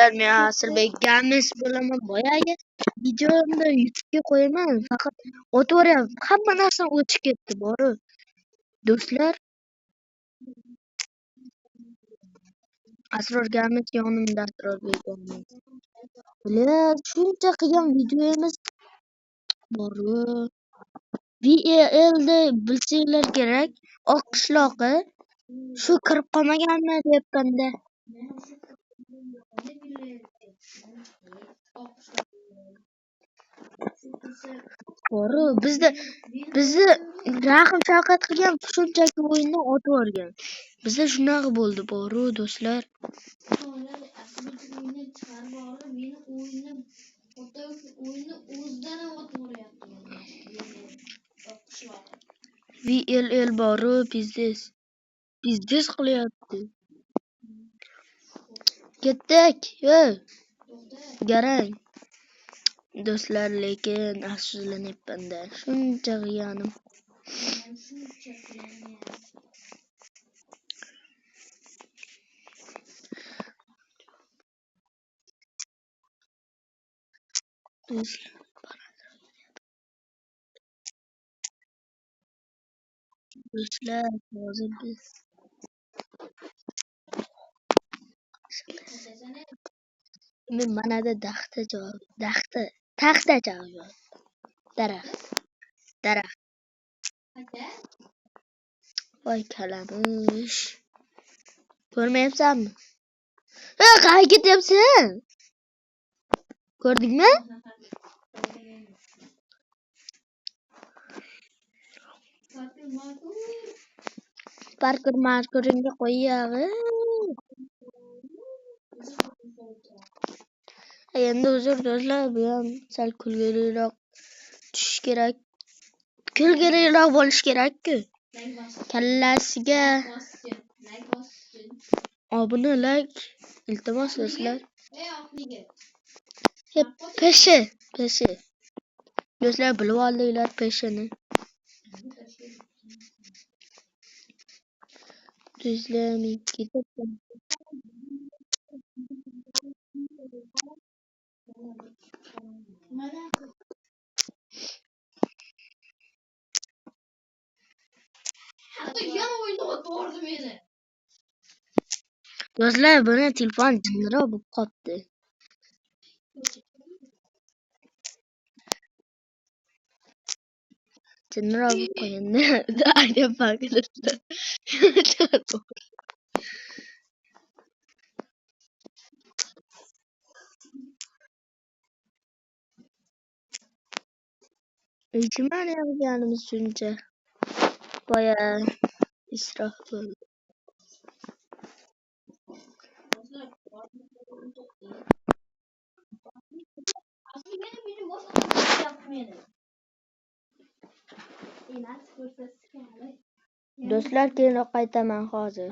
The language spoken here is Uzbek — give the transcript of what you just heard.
Men Asilbek Games bo'laman. Boyagi videomda YouTube'ga qo'yaman. Faqat o'tiraverib hamma narsa o'chib ketdi bori. Do'stlar, Asror Games yonimda Asrorbek Games. Bular shuncha qilgan videomiz bor-ku. VL'da bilsanglar kerak. Oq qishloqi shu kirib qolmaganmi deyapman-da. Bor-ku, bizni rahm shafqat qilgan shunchaki o'yindan otib yuborgan. Bizda shunaqa bo'ldi bor-ku do'stlar. VLL bor-ku, biznes qilyapti. Ketdik. Garang. Do'stlar, lekin afsuslanyapman-da. Shuncha qilganim. Do'stlar, hozir biz men manada taxta javob. Daraxt. Voy kalamush. Ko'rmayapsanmi? Qayerga ketyapsan? Ko'rdingmi? Parkur-markuringga qo'yag'i. Endi uzr do'stlar, bu ham sal kulgiliroq tushish kerak. Kulgiliroq bo'lish kerak-ku. Kallasiga obuna, like, iltimos do'stlar. Peshi. Do'stlar, bilib oldinglar peshini. Do'stlar, men ketaman. Do'stlar, buni telefon jinniroq bo'lib qopti. Jinniroq bo'lib qo'yindi. Aytayapman do'stlar. Ijman yozganimiz shuncha. Boya isrof bo'ldi. Do'stlar, keyinroq qaytaman hozir.